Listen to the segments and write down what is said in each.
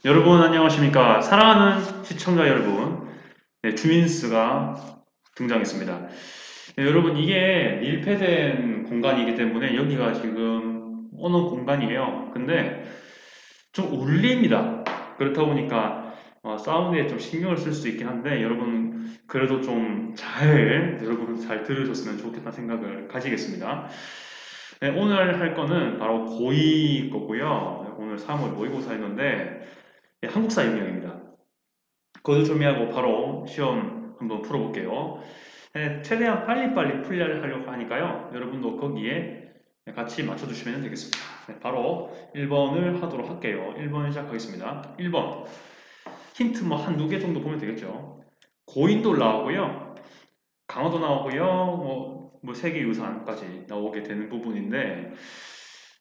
여러분 안녕하십니까? 사랑하는 시청자 여러분, 네, 주민스가 등장했습니다. 네, 여러분 이게 밀폐된 공간이기 때문에 여기가 지금 어느 공간이에요. 근데 좀 울립니다. 그렇다 보니까 사운드에 좀 신경을 쓸 수 있긴 한데 여러분 그래도 여러분 잘 들으셨으면 좋겠다는 생각을 가지겠습니다. 네, 오늘 할 거는 바로 고2 거고요. 오늘 3월 모의고사였는데 네, 한국사 영역입니다. 그것을 준비하고 바로 시험 한번 풀어볼게요. 네, 최대한 빨리빨리 풀려하려고 하니까요. 여러분도 거기에 같이 맞춰주시면 되겠습니다. 네, 바로 1번을 하도록 할게요. 1번 시작하겠습니다. 1번 힌트 뭐 한두 개 정도 보면 되겠죠. 고인돌 나오고요. 강화도 나오고요. 뭐 세계유산까지 나오게 되는 부분인데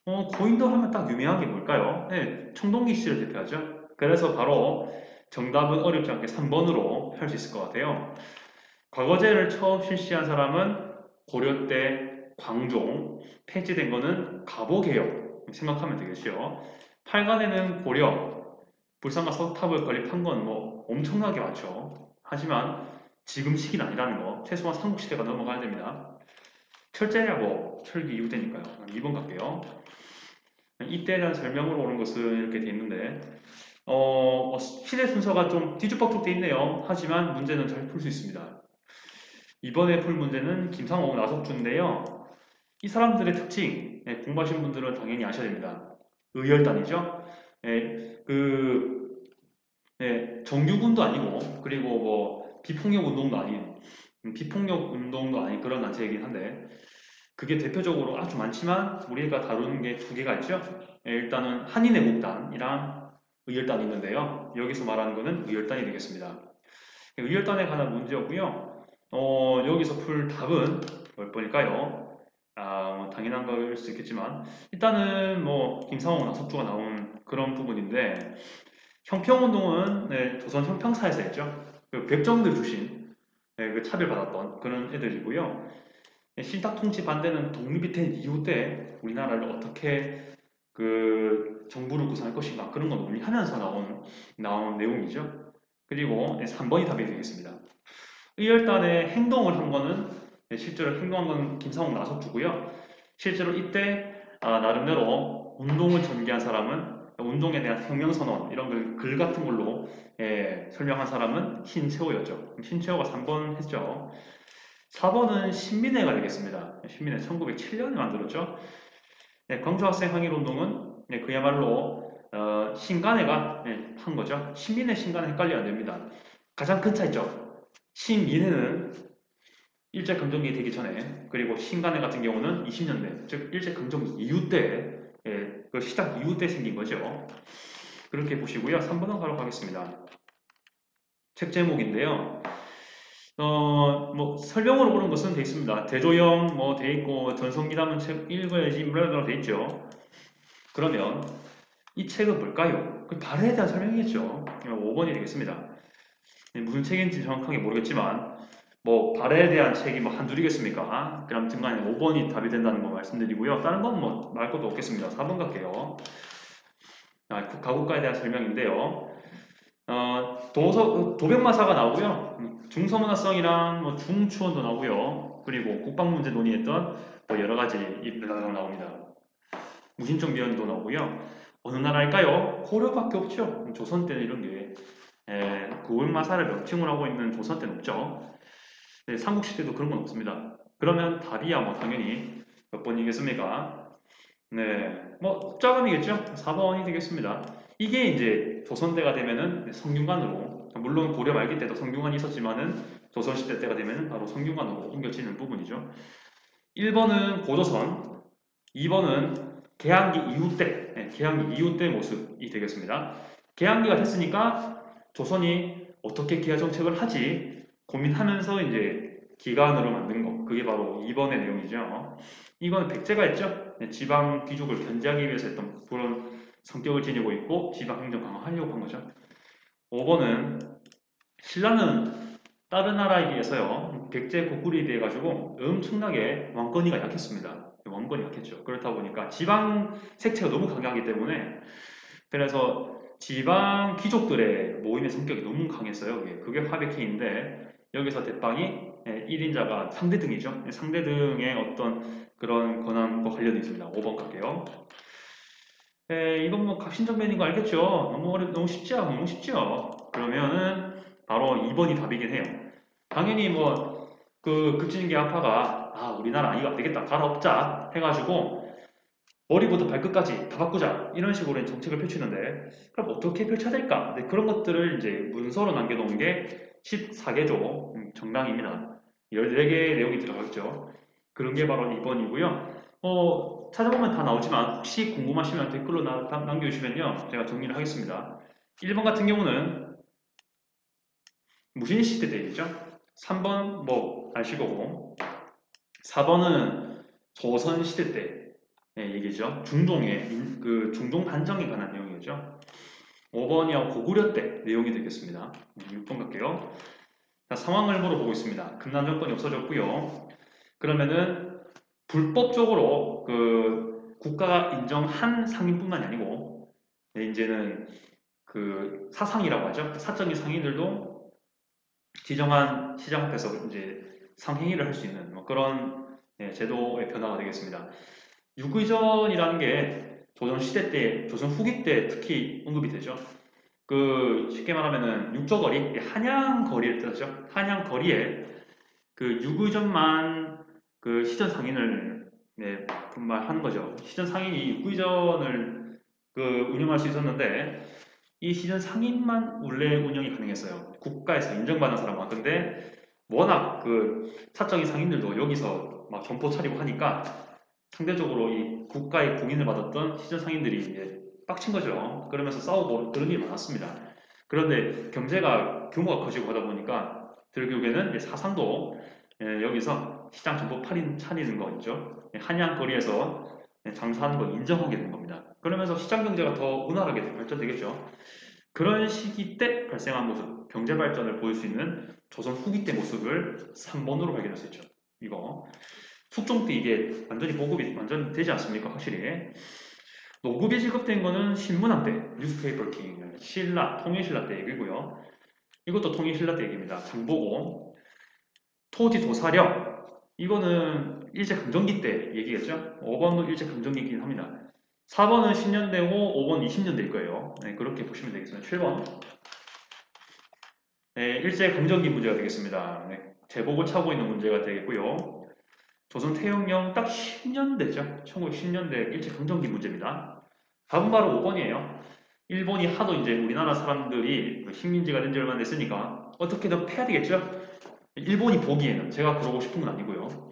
고인돌 하면 딱 유명한 게 뭘까요? 네, 청동기 시를 대표하죠. 그래서 바로 정답은 어렵지 않게 3번으로 할 수 있을 것 같아요. 과거제를 처음 실시한 사람은 고려 때 광종, 폐지된 거는 갑오개혁 생각하면 되겠죠. 8간에는 고려, 불상과 서탑을 건립한 건 뭐 엄청나게 많죠. 하지만 지금 시기는 아니라는 거, 최소한 삼국시대가 넘어가야 됩니다. 철제라고 철기 이후되니까요. 2번 갈게요. 이때에 대한 설명으로 오는 것은 이렇게 돼 있는데 시대 순서가 좀 뒤죽박죽 돼 있네요. 하지만 문제는 잘 풀 수 있습니다. 이번에 풀 문제는 김상옥, 나석주인데요. 이 사람들의 특징, 공부하신 분들은 당연히 아셔야 됩니다. 의열단이죠. 예, 정규군도 아니고, 그리고 뭐, 비폭력 운동도 아닌, 비폭력 운동도 아닌 그런 단체이긴 한데, 그게 대표적으로 아주 많지만, 우리가 다루는 게 두 개가 있죠. 일단은 한인애국단이랑 의열단이 있는데요. 여기서 말하는 거는 의열단이 되겠습니다. 의열단에 관한 문제였고요. 여기서 풀 답은 몇 번일까요? 뭐 당연한 거일 수 있겠지만 일단은 뭐 김상옥, 나석주가 나온 그런 부분인데 형평운동은 조선 형평사에서 했죠. 그 백정들 출신 그 차별받았던 그런 애들이고요. 신탁통치 반대는 독립이 된 이후 때 우리나라를 어떻게 그 정부를 구성할 것인가 그런 거 논의하면서 나온 내용이죠. 그리고 3번이 답이 되겠습니다. 의열단의 행동을 한 거는 실제로 행동한 건 김상욱 나석주고요. 실제로 이때 나름대로 운동을 전개한 사람은 운동에 대한 혁명선언 이런 글 같은 걸로 설명한 사람은 신채호였죠. 신채호가 3번 했죠. 4번은 신민회가 되겠습니다. 신민회 1907년에 만들었죠. 광주학생 항일운동은 그야말로 신간회가 한 거죠. 신민회, 신간회 헷갈리면 안 됩니다. 가장 큰 차이점. 신민회는 일제강점기 되기 전에 그리고 신간회 같은 경우는 20년대 즉 일제강점기 이후 때 그 시작 이후 때 생긴 거죠. 그렇게 보시고요. 3번은 바로 가겠습니다. 책 제목인데요. 뭐 설명으로 오는 것은 돼 있습니다. 대조영 뭐 돼 있고 전성기라면 책 읽어야지 뭐라고 돼 있죠. 그러면 이 책은 뭘까요? 그 발해에 대한 설명이겠죠. 5번이 되겠습니다. 무슨 책인지 정확하게 모르겠지만 뭐 발해에 대한 책이 뭐 한둘이겠습니까? 그럼 중간에 5번이 답이 된다는 거 말씀드리고요. 다른 건 뭐 말 것도 없겠습니다. 4번 갈게요. 가국가에 대한 설명인데요. 도백마사가 나오고요. 중서문화성이랑 뭐 중추원도 나오고요. 그리고 국방문제 논의했던 뭐 여러 가지 나옵니다. 무신청 비연도 나오고요. 어느 나라일까요? 고려밖에 없죠. 조선 때는 이런 게 고을마사를 명칭으로 하고 있는 조선 때는 없죠. 네, 삼국시대도 그런 건 없습니다. 그러면 답이야 뭐 당연히 몇 번이겠습니까? 네, 뭐 숫자감이겠죠? 4번이 되겠습니다. 이게 이제 조선때가 되면은 성균관으로 물론 고려 말기 때도 성균관이 있었지만은 조선시대 때가 되면은 바로 성균관으로 옮겨지는 부분이죠. 1번은 고조선, 2번은 개항기 이후 때, 개항기 이후 때 모습이 되겠습니다. 개항기가 됐으니까 조선이 어떻게 기하 정책을 하지 고민하면서 이제 기관으로 만든 거. 그게 바로 2번의 내용이죠. 이건 백제가 했죠. 지방 귀족을 견제하기 위해서 했던 그런 성격을 지니고 있고 지방 행정 강화하려고 한 거죠. 5번은 신라는 다른 나라에 비해서요. 백제 고구려에 비해 가지고 엄청나게 왕권위가 약했습니다. 왕권이 약했죠. 그렇다 보니까 지방 색채가 너무 강하기 때문에 그래서 지방 귀족들의 모임의 성격이 너무 강했어요. 그게 화백회인데 여기서 대빵이 1인자가 상대등이죠. 상대등의 어떤 그런 권한과 관련이 있습니다. 5번 갈게요. 이건 뭐 각신정변인 거 알겠죠? 너무 쉽죠? 너무 쉽죠? 그러면은 바로 2번이 답이긴 해요. 당연히 뭐 그 급진기 아파가 우리나라 아이가 안 되겠다 갈아엎자 해가지고 머리부터 발끝까지 다 바꾸자 이런 식으로 정책을 펼치는데 그럼 어떻게 펼쳐야 될까? 네, 그런 것들을 이제 문서로 남겨놓은 게 14개조 정당입니다. 14개의 내용이 들어가겠죠. 그런 게 바로 2번이고요. 찾아보면 다 나오지만 혹시 궁금하시면 댓글로 남겨주시면요. 제가 정리를 하겠습니다. 1번 같은 경우는 무신시대 때 얘기죠. 3번 뭐 알시고고 4번은 조선시대 때 얘기죠. 그 중동 반정에 관한 내용이죠. 5번이야 고구려 때 내용이 되겠습니다. 6번 갈게요. 자, 상황을 물어보고 있습니다. 금난 정권이 없어졌고요. 그러면은 불법적으로 그 국가가 인정한 상인뿐만이 아니고 이제는 그 사상이라고 하죠. 사적인 상인들도 지정한 시장 앞에서 이제 상행위를 할 수 있는 뭐 그런 제도의 변화가 되겠습니다. 육의전이라는 게 조선 시대 때, 조선 후기 때 특히 언급이 되죠. 그 쉽게 말하면은 육조거리, 한양거리를 뜻하죠. 한양거리에 그 육의전만 그 시전 상인을 분말하는 거죠. 시전 상인이 육의전을 그 운영할 수 있었는데 이 시전 상인만 원래 운영이 가능했어요. 국가에서 인정받는 사람만. 근데 워낙 그 사적인 상인들도 여기서 막 점포 차리고 하니까 상대적으로 이 국가의 공인을 받았던 시전 상인들이 이제 빡친 거죠. 그러면서 싸우고 그런 일이 많았습니다. 그런데 경제가 규모가 커지고 하다 보니까 결국에는 이제 사상도 여기서 시장 점포 차리는 거 있죠. 한양거리에서 장사하는 걸 인정하게 된 겁니다. 그러면서 시장 경제가 더 원활하게 발전되겠죠. 그런 시기 때 발생한 모습, 경제 발전을 보일 수 있는 조선 후기 때 모습을 3번으로 발견할 수 있죠. 이거. 숙종 때 이게 완전히 보급이 완전 되지 않습니까? 확실히. 노급이 지급된 거는 신문학 때, 뉴스페이퍼 킹, 신라, 통일신라 때 얘기고요. 이것도 통일신라 때 얘기입니다. 장보고, 토지 도사령, 이거는 일제강점기 때 얘기겠죠? 5번도 일제강점기이긴 합니다. 4번은 10년대고 5번 20년대일 거예요. 네, 그렇게 보시면 되겠습니다. 7번. 네, 일제강점기 문제가 되겠습니다. 네, 제복을 차고 있는 문제가 되겠고요. 조선 태영령 딱 10년대죠. 1910년대 일제강점기 문제입니다. 답은 바로 5번이에요. 일본이 하도 이제 우리나라 사람들이 식민지가 된 지 얼마 안 됐으니까 어떻게든 패야 되겠죠? 일본이 보기에는 제가 그러고 싶은 건 아니고요.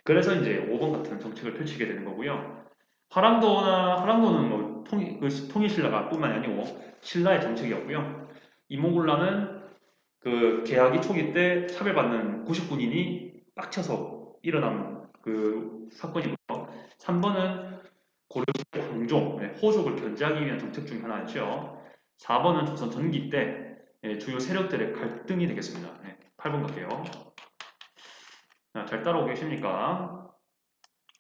그래서 이제 5번 같은 정책을 펼치게 되는 거고요. 하랑도는 뭐 통일신라가 뿐만이 아니고 신라의 정책이었고요. 이몽골라는 그 개화기 초기 때 차별받는 구식군인이 빡쳐서 일어난 그 사건이고요. 3번은 고려시대 황종, 호족을 견제하기 위한 정책 중 하나였죠. 4번은 조선 전기 때 주요 세력들의 갈등이 되겠습니다. 8번 갈게요. 자, 잘 따라오고 계십니까?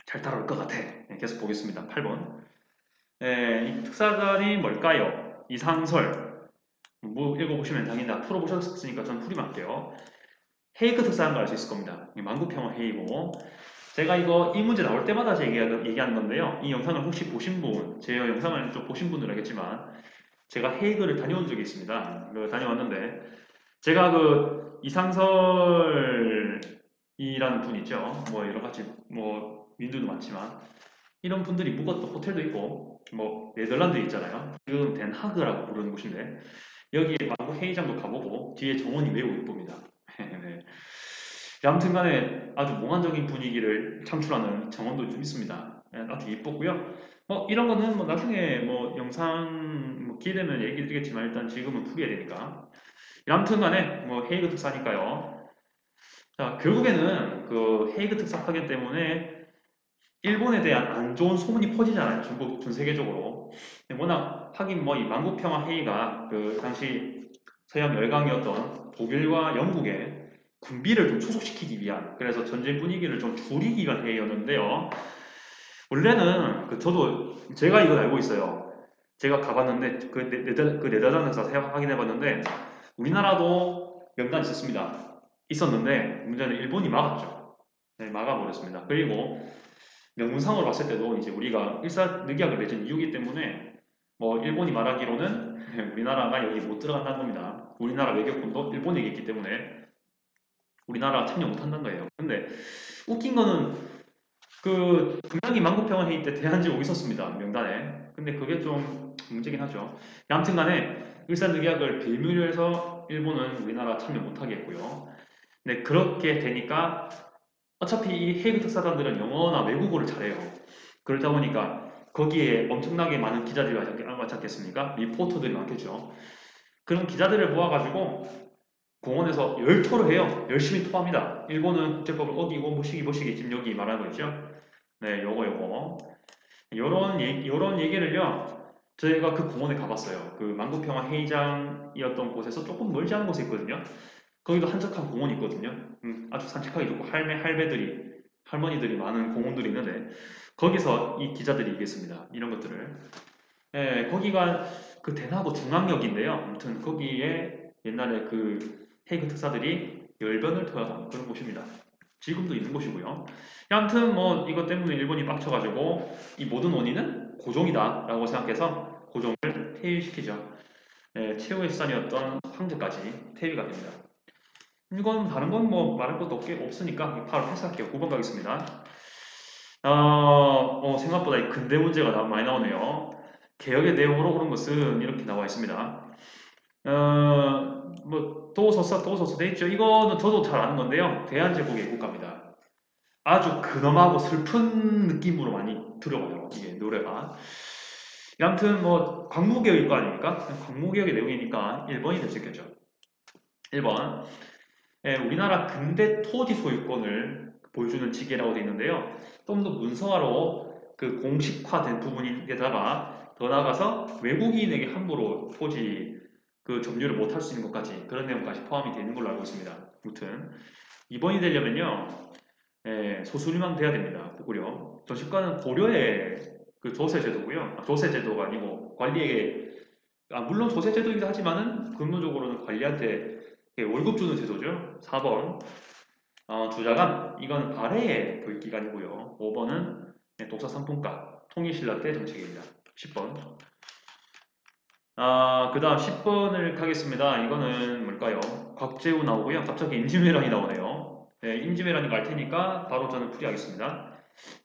잘 따라올 것 같아. 계속 보겠습니다. 8번. 이 특사들이 뭘까요? 이상설. 뭐 읽어보시면 당연히 다 풀어보셨으니까 전 풀이만 할게요. 헤이크 특사한 거 알 수 있을 겁니다. 만국평화 회의고. 제가 이거 이 문제 나올 때마다 얘기하는 건데요. 이 영상을 혹시 보신 분, 제 영상을 좀 보신 분들은 알겠지만 제가 헤이그를 다녀온 적이 있습니다. 다녀왔는데 제가 그 이상설이라는 분 있죠. 뭐 여러 가지 뭐 민들도 많지만 이런 분들이 묵었던 호텔도 있고 뭐 네덜란드에 있잖아요. 지금 덴하그라고 부르는 곳인데 여기에 만국 회의장도 가보고 뒤에 정원이 매우 예쁩니다. 네. 아무튼 간에 아주 몽환적인 분위기를 창출하는 정원도 좀 있습니다. 아주 이뻤고요. 이런 거는 뭐 나중에 뭐 영상 뭐 기회되면 얘기 드리겠지만 일단 지금은 풀이해야 되니까. 아무튼 간에 뭐 헤이그 특사니까요. 자, 결국에는 그 헤이그 특사 파견 때문에 일본에 대한 안 좋은 소문이 퍼지잖아요. 전 세계적으로. 워낙 하긴 뭐 이 만국평화 회의가 그 당시 서양 열강이었던 독일과 영국의 군비를 좀 초속시키기 위한 그래서 전쟁 분위기를 좀 줄이기 위한 회의였는데요. 원래는 저도 제가 이걸 알고 있어요. 제가 가봤는데 그 네덜란드에서 확인해봤는데 우리나라도 명단이 있었습니다. 있었는데 문제는 일본이 막았죠. 네, 막아버렸습니다. 그리고 명문상으로 봤을 때도 이제 우리가 일사늑약을 맺은 이유기 때문에 뭐 일본이 말하기로는 우리나라가 여기 못 들어간다는 겁니다. 우리나라 외교권도 일본에게 있기 때문에 우리나라가 참여 못 한다는 거예요. 근데 웃긴 거는 그 분명히 만국평화회의 때 대한제국 있었습니다. 명단에. 근데 그게 좀 문제긴 하죠. 아무튼 간에 일사늑약을 빌미로 해서 일본은 우리나라 참여 못하게 했고요. 근데 그렇게 되니까 어차피 이 헤이그 특사단들은 영어나 외국어를 잘해요. 그러다 보니까 거기에 엄청나게 많은 기자들이 왔지 않겠습니까? 리포터들이 많겠죠. 그런 기자들을 모아가지고 공원에서 열토를 해요. 열심히 토합니다. 일본은 국제법을 어기고 뭐시기 지금 여기 말하는 거 있죠? 네, 요거. 요런 얘기를요. 저희가 그 공원에 가봤어요. 그 만국평화 회의장이었던 곳에서 조금 멀지 않은 곳에 있거든요. 거기도 한적한 공원이 있거든요. 아주 산책하기 좋고 할머니들이 많은 공원들이 있는데 거기서 이 기자들이 얘기했습니다. 이런 것들을. 예, 거기가 그 대나고 중앙역인데요. 아무튼 거기에 옛날에 그 헤이그 특사들이 열변을 토하던 그런 곳입니다. 지금도 있는 곳이고요. 아무튼 뭐 이것 때문에 일본이 빡쳐가지고 이 모든 원인은 고종이다라고 생각해서 고종을 폐위시키죠. 예, 최후의 수단이었던 황제까지 폐위가 됩니다. 이건 다른 건 뭐 말할 것도 없으니까 바로 패스할게요. 9번 가겠습니다. 생각보다 이 근대 문제가 많이 나오네요. 개혁의 내용으로 그런 것은 이렇게 나와 있습니다. 뭐 도소서 돼 있죠. 이거는 저도 잘 아는 건데요. 대한제국의 국가입니다. 아주 근엄하고 슬픈 느낌으로 많이 들어가요. 이게 노래가. 아무튼 뭐 광무개혁일 거 아닙니까? 광무개혁의 내용이니까 1번이 될 수 있겠죠. 1번. 예, 우리나라 근대 토지 소유권을 보여주는 지계라고 되어 있는데요. 좀 더 문서화로 그 공식화된 부분에다가 더 나아가서 외국인에게 함부로 토지 그 점유를 못할 수 있는 것까지 그런 내용까지 포함이 되는 걸로 알고 있습니다. 아무튼 2번이 되려면요. 예, 소수림만 돼야 됩니다. 고구려. 전시과는 고려의 그 조세제도고요. 조세제도가 아니고 관리에게 물론 조세제도이기도 하지만은 근본적으로는 관리한테 월급 주는 제도죠. 4번 주자감 이건 발해의 교육기관이고요. 5번은 독서 상품가 통일신라 때 정책입니다. 10번 그 다음 10번을 가겠습니다. 이거는 뭘까요? 곽재우 나오고요. 갑자기 임진왜란이 나오네요. 네, 임진왜란이 갈 테니까 바로 저는 풀이하겠습니다.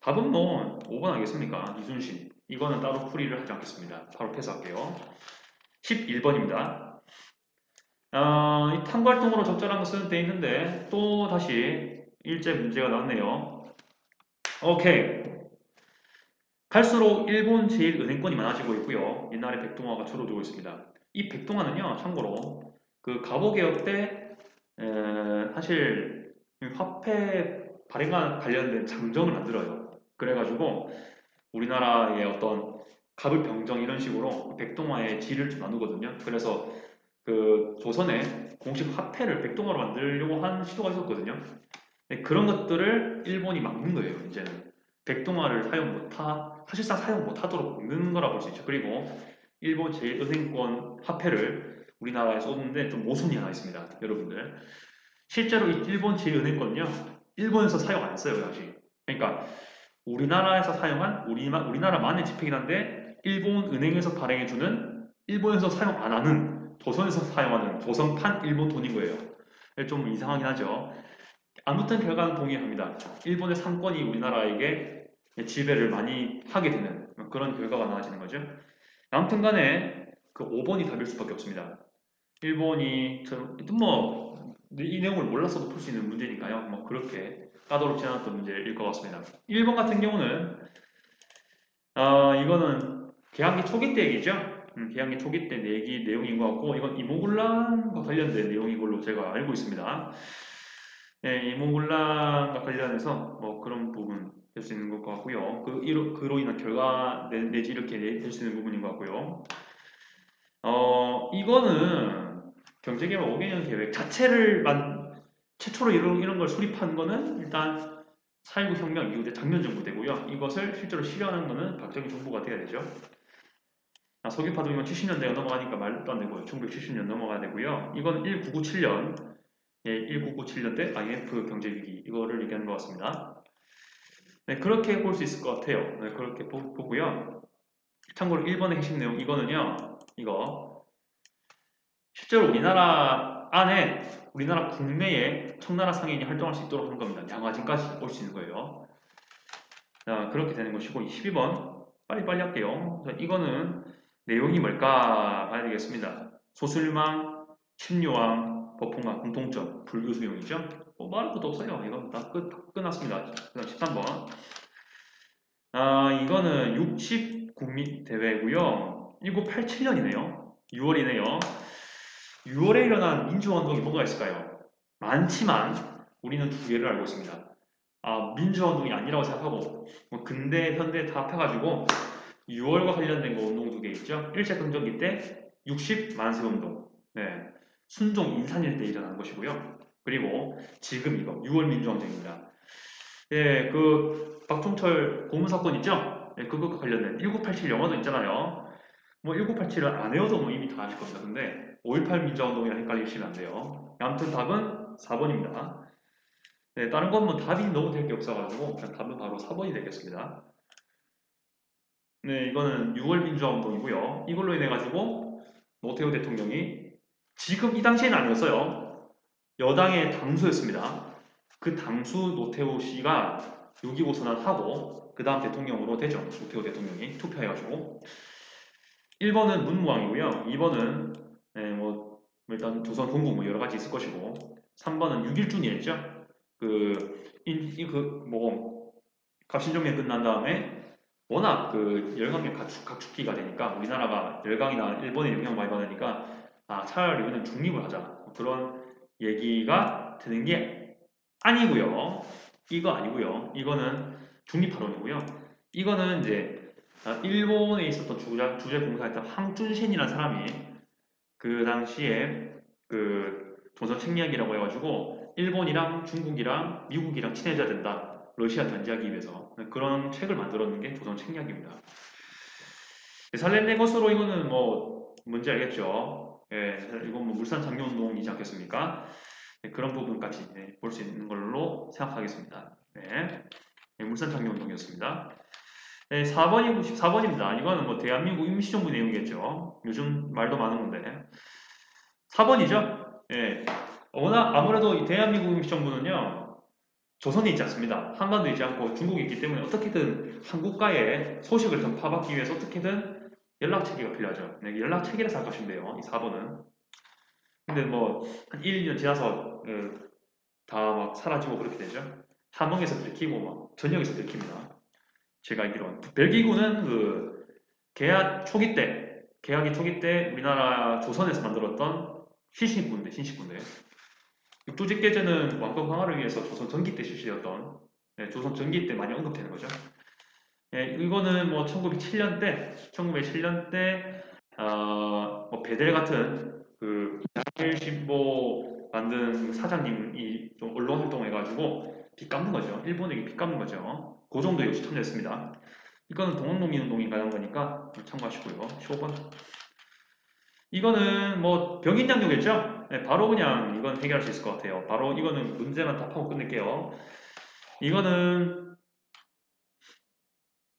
답은 뭐 5번 하겠습니까? 이순신 이거는 따로 풀이를 하지 않겠습니다. 바로 패스할게요. 11번입니다. 이 탐구활동으로 적절한 것은 돼 있는데 또 다시 일제 문제가 나왔네요. 오케이. 갈수록 일본 제1은행권이 많아지고 있고요. 옛날에 백동화가 줄어들고 있습니다. 이 백동화는요, 참고로 그 갑오개혁 때 사실 화폐 발행과 관련된 장정을 만들어요. 그래가지고 우리나라의 어떤 갑을 병정 이런 식으로 백동화의 질을 좀 나누거든요. 그래서 그 조선에 공식 화폐를 백동화로 만들려고 한 시도가 있었거든요. 네, 그런 것들을 일본이 막는 거예요, 이제는. 백동화를 사실상 사용 못하도록 막는 거라 볼 수 있죠. 그리고 일본 제1은행권 화폐를 우리나라에 쏟는데 좀 모순이 하나 있습니다, 여러분들. 실제로 이 일본 제1은행권은요, 일본에서 사용 안 써요, 아직. 그러니까 우리나라에서 사용한 우리나라만의 지폐긴 한데 일본 은행에서 발행해주는 일본에서 사용 안 하는 조선에서 사용하는 조선판 일본 돈인 거예요. 좀 이상하긴 하죠. 아무튼 결과는 동의합니다. 일본의 상권이 우리나라에게 지배를 많이 하게 되는 그런 결과가 나와지는 거죠. 아무튼 간에 그 5번이 답일 수밖에 없습니다. 일본이 이 내용을 몰랐어도 풀 수 있는 문제니까요. 뭐 그렇게 까다롭지 않았던 문제일 것 같습니다. 1번 같은 경우는 이거는 개항기 초기 때 얘기죠. 개항기 초기 때 얘기 내용인 것 같고 이건 이모군란과 관련된 내용인 걸로 제가 알고 있습니다. 네, 이모군란과 관련해서 뭐 그런 부분 될 수 있는 것 같고요. 그로 인한 결과 내지 이렇게 될 수 있는 부분인 것 같고요. 이거는 경제개발 5개년 계획 자체를 최초로 이런 걸 수립한 거는 일단 4.19 혁명 이후에 작년 정부 되고요. 이것을 실제로 실현하는 거는 박정희 정부가 돼야 되죠. 석유파동이면 70년대가 넘어가니까 말도 안 되고요. 1970년 넘어가야 되고요. 이건 1997년, 예, 1997년 때 IMF 경제위기 이거를 얘기하는 것 같습니다. 네, 그렇게 볼 수 있을 것 같아요. 네, 그렇게 보고요. 참고로 1번의 핵심 내용 이거는요. 이거 실제로 우리나라 안에 우리나라 국내에 청나라 상인이 활동할 수 있도록 한 겁니다. 양화진까지 올 수 있는 거예요. 자, 그렇게 되는 것이고 12번 빨리빨리 할게요. 자, 이거는 내용이 뭘까 봐야 되겠습니다. 소술망, 침류왕, 법홍왕, 공통점, 불교 수용이죠. 뭐 말할 것도 없어요. 이건 다 끝났습니다. 그 다음 13번. 이거는 60국민 대회고요. 1987년이네요. 6월이네요. 6월에 일어난 민주화운동이 뭐가 있을까요? 많지만 우리는 두 개를 알고 있습니다. 민주화운동이 아니라고 생각하고 뭐 근대, 현대 다 합해가지고 6월과 관련된 거 운동 두 개 있죠. 일제강점기 때 60만세운동, 네, 순종 인산일 때 일어난 것이고요. 그리고 지금 이거 6월 민주항쟁입니다. 예, 그 박종철 고문 사건 있죠? 예, 그것과 관련된 1987 영화도 있잖아요. 뭐 1987을 안 외워도 뭐 이미 다 아실 겁니다. 근데 5.18 민주화운동이랑 헷갈리시면 안 돼요. 아무튼 답은 4번입니다. 네, 다른 건 뭐 답이 너무 될 게 없어가지고 그냥 답은 바로 4번이 되겠습니다. 네, 이거는 6월 민주화운동이고요. 이걸로 인해 가지고 노태우 대통령이 지금 이 당시에는 아니었어요. 여당의 당수였습니다. 그 당수 노태우 씨가 6.25 선언하고 그 다음 대통령으로 되죠. 노태우 대통령이 투표해가지고 1번은 문무왕이고요. 2번은 뭐 일단 조선 건국 뭐 여러 가지 있을 것이고 3번은 6.1준이었죠. 뭐 갑신정변 끝난 다음에 워낙 그 열강력 각축기가 되니까 우리나라가 열강이나 일본의 영향 많이 받으니까 차라리 우리는 중립을 하자 뭐 그런 얘기가 드는 게 아니고요. 이거 아니고요. 이거는 중립파론이고요. 이거는 이제 일본에 있었던 주재 공사했던 황준신이라는 사람이 그 당시에 그 조선 책략이라고 해가지고 일본이랑 중국이랑 미국이랑 친해져야 된다. 러시아 견제하기 위해서 그런 책을 만들었는 게 조선 책략입니다. 살렘네 것으로 이거는 뭐 뭔지 알겠죠? 예, 이건 뭐 물산 장려운동이지 않겠습니까? 네, 그런 부분까지 볼 수 있는 걸로 생각하겠습니다. 네, 물산 장려운동이었습니다. 네, 4번입니다. 이거는 뭐 대한민국 임시정부 내용이겠죠. 요즘 말도 많은 건데. 4번이죠? 예. 워낙 아무래도 이 대한민국 임시정부는요, 조선이 있지 않습니다. 한반도에 있지 않고 중국이 있기 때문에 어떻게든 한국과의 소식을 전파받기 위해서 어떻게든 연락체계가 필요하죠. 네, 연락체계를 생각하시면 돼요. 이 4번은. 근데 뭐, 한 1, 2년 지나서 다 막 사라지고 그렇게 되죠. 함흥에서 들키고 막 전역에서 들킵니다. 제가 알기로는. 벨기구는 그 계약이 초기 때 우리나라 조선에서 만들었던 신식군대. 육조직계제는 왕권 강화를 위해서 조선 전기 때 실시되었던 조선 전기 때 많이 언급되는 거죠. 이거는 뭐 1907년 때 뭐 베델 같은 그 일신보 만든 사장님이 좀 언론 활동해가지고 빚 갚는 거죠. 일본에게 빚 갚는 거죠. 그 정도 역시 참여했습니다. 이거는 동학농민운동에 관한 거니까 참고하시고요. 15번. 이거는 뭐 병인양요겠죠? 네, 바로 그냥 이건 해결할 수 있을 것 같아요. 바로 이거는 문제만 답하고 끝낼게요. 이거는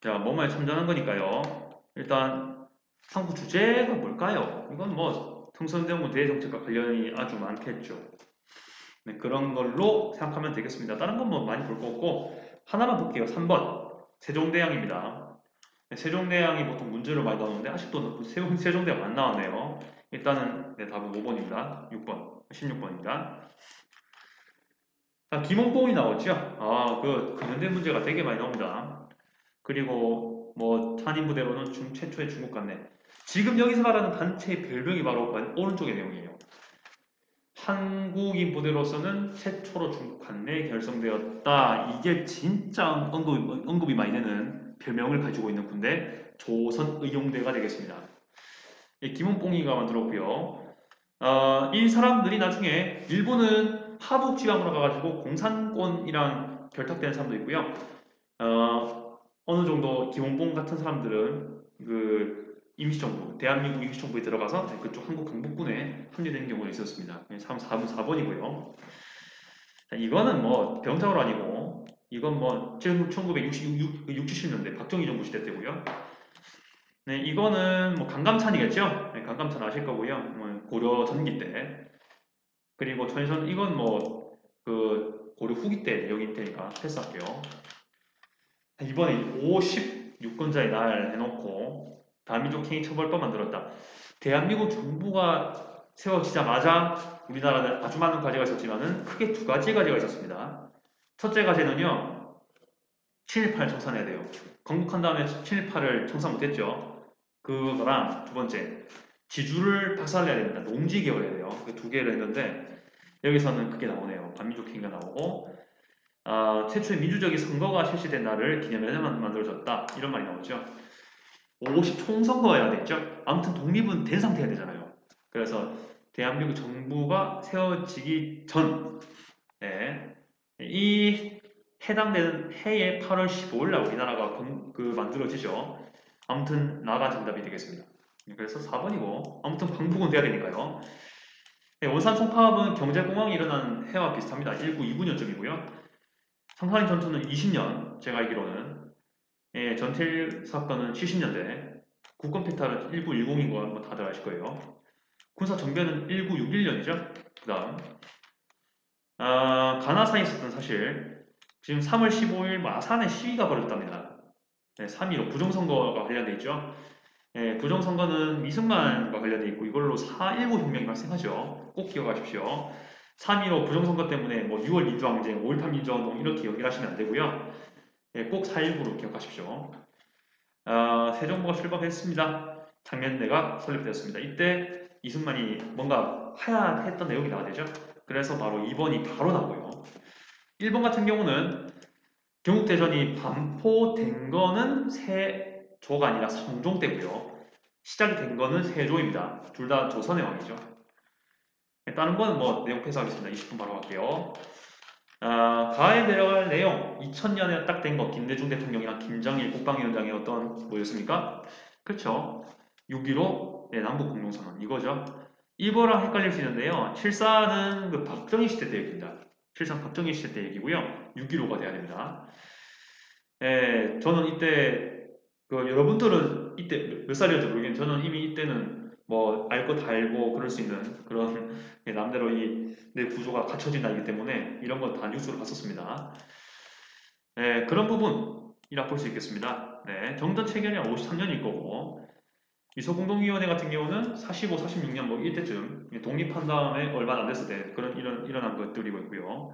자 뭐뭐에 참전한 거니까요. 일단 상부 주제가 뭘까요? 이건 뭐 청선대원군 대정책과 관련이 아주 많겠죠. 네, 그런 걸로 생각하면 되겠습니다. 다른 건 뭐 많이 볼 거 없고 하나만 볼게요. 3번 세종대왕입니다. 네, 세종대왕이 보통 문제로 많이 나오는데 아직도 세종대왕 안 나왔네요. 일단은 답은 5번입니다. 6번, 16번입니다. 김홍봉이 나왔죠. 그 근현대 문제가 되게 많이 나옵니다. 그리고 뭐 탄인 부대로는 최초의 중국 관내. 지금 여기서 말하는 단체의 별명이 바로 오른쪽의 내용이에요. 한국인 부대로서는 최초로 중국 관내에 결성되었다. 이게 진짜 언급이 많이 되는 별명을 가지고 있는 군대 조선의용대가 되겠습니다. 김홍봉이가 만들었고요. 이 사람들이 나중에 일본은 하북 지방으로 가가지고 공산권이랑 결탁되는 사람도 있고요. 어느 정도 김홍봉 같은 사람들은 그 임시정부, 대한민국 임시정부에 들어가서 그쪽 한국 강북군에 합류된 경우가 있었습니다. 4번 4번이고요. 이거는 뭐 병자호로 아니고 이건 뭐 1966, 70년대 박정희 정부 시대 때고요. 네, 이거는 뭐 강감찬이겠죠? 네, 강감찬 아실 거고요. 뭐 고려 전기 때. 그리고 전선 이건 뭐 그 고려 후기 때 여기 테니까 패스할게요. 이번에 56건자의 날 해놓고 다민족 행위 처벌법 만들었다. 대한민국 정부가 세워지자마자 우리나라는 아주 많은 과제가 있었지만은 크게 두 가지 과제가 있었습니다. 첫째 과제는요, 친일파를 청산해야 돼요. 건국한 다음에 친일파를 청산 못했죠. 그거랑 두 번째, 지주를 박살내야 됩니다. 농지 개혁을 해야 돼요. 그 두 개를 했는데 여기서는 그게 나오네요. 반민족 행위가 나오고 최초의 민주적인 선거가 실시된 날을 기념해서 만들어졌다. 이런 말이 나오죠. 50 총선거여야 되겠죠. 아무튼 독립은 된 상태가 되잖아요. 그래서 대한민국 정부가 세워지기 전, 네, 이 해당되는 해의 8월 15일 날 우리나라가 만들어지죠. 아무튼 나가 정답이 되겠습니다. 그래서 4번이고 아무튼 광복은 돼야 되니까요. 네, 원산 총파업은 경제공황이 일어난 해와 비슷합니다. 1929년쯤이고요. 상산리 전투는 20년, 제가 알기로는. 예, 전틸 사건은 70년대. 국권 패탈은 1910인 거 뭐 다들 아실 거예요. 군사 정변은 1961년이죠. 그 다음. 가나산에 있었던 사실. 지금 3월 15일 마산에 시위가 벌어졌답니다. 네, 3.15 부정선거가 관련돼 있죠. 예, 부정선거는 이승만과 관련돼 있고 이걸로 4.19 혁명이 발생하죠. 꼭 기억하십시오. 3.15 부정선거 때문에 뭐 6월 민주항쟁, 5.18 민주화운동 이렇게 연결하시면 안 되고요. 예, 꼭 4.19로 기억하십시오. 새 정부가 출범했습니다. 장면대가 설립되었습니다. 이때 이승만이 뭔가 해야 했던 내용이 나와야 되죠. 그래서 바로 2번이 바로 나오고요. 1번 같은 경우는 경국대전이 반포된 거는 세조가 아니라 성종 때고요. 시작이 된 거는 세조입니다. 둘 다 조선의 왕이죠. 다른 거는 뭐 내용 패스하겠습니다. 20분 바로 갈게요. 가에 내려갈 내용 2000년에 딱 된 거 김대중 대통령이랑 김정일 국방위원장의 어떤 뭐였습니까? 그렇죠. 6.15 네, 남북공동선언 이거죠. 이거랑 헷갈릴 수 있는데요. 7.4는 그 박정희 시대 때 얘기입니다. 7.4 박정희 시대 때 얘기고요. 6.15가 돼야 됩니다. 예, 저는 이때 그 여러분들은 이때 몇 살이었죠 모르겠는데 저는 이미 이때는 뭐 알 거 다 알고 그럴 수 있는 그런 남대로 이 내 구조가 갖춰진 나이기 때문에 이런 건 다 뉴스로 봤었습니다. 네, 그런 부분이라 볼 수 있겠습니다. 네, 정전 체결이 53년일 거고 이소공동위원회 같은 경우는 45, 46년 뭐 이때쯤 독립한 다음에 얼마 안 됐을 때 그런 일어난 것들이고 있고요.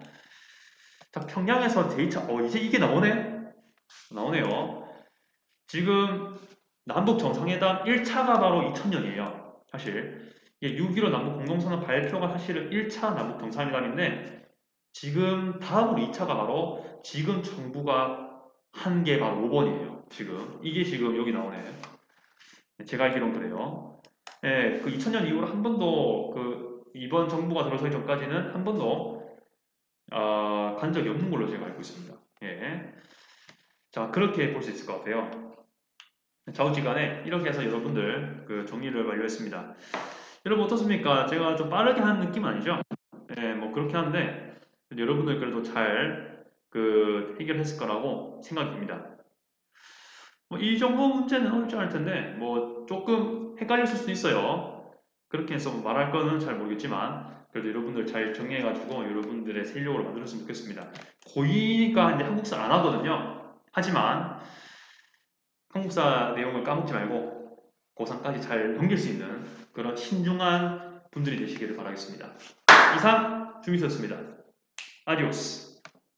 자, 평양에서 제2차 이제 이게 나오네요. 지금 남북 정상회담 1차가 바로 2000년이에요. 사실 이게 6.15 남북 공동선언 발표가 사실은 1차 남북 정상회담인데 지금 다음으로 2차가 바로 지금 정부가 한 게 바로 5번이에요. 지금 이게 지금 여기 나오네. 제가 알기론 그래요. 예, 그 2000년 이후로 한 번도 그 이번 정부가 들어서기 전까지는 한 번도 간 적이 없는 걸로 제가 알고 있습니다. 예. 자, 그렇게 볼 수 있을 것 같아요. 좌우지간에 이렇게 해서 여러분들 그 정리를 완료했습니다. 여러분 어떻습니까? 제가 좀 빠르게 하는 느낌 아니죠? 예, 뭐 그렇게 하는데 여러분들 그래도 잘 그 해결했을 거라고 생각이 듭니다. 뭐 이 정도 문제는 어렵지 않을 텐데 뭐 조금 헷갈렸을 수도 있어요. 그렇게 해서 뭐 말할 거는 잘 모르겠지만 그래도 여러분들 잘 정리해가지고 여러분들의 세력으로 만들었으면 좋겠습니다. 고2가 이제 한국사 안 하거든요. 하지만 한국사 내용을 까먹지 말고 고3까지 잘 넘길 수 있는 그런 신중한 분들이 되시기를 바라겠습니다. 이상 주미수였습니다. 아디오스.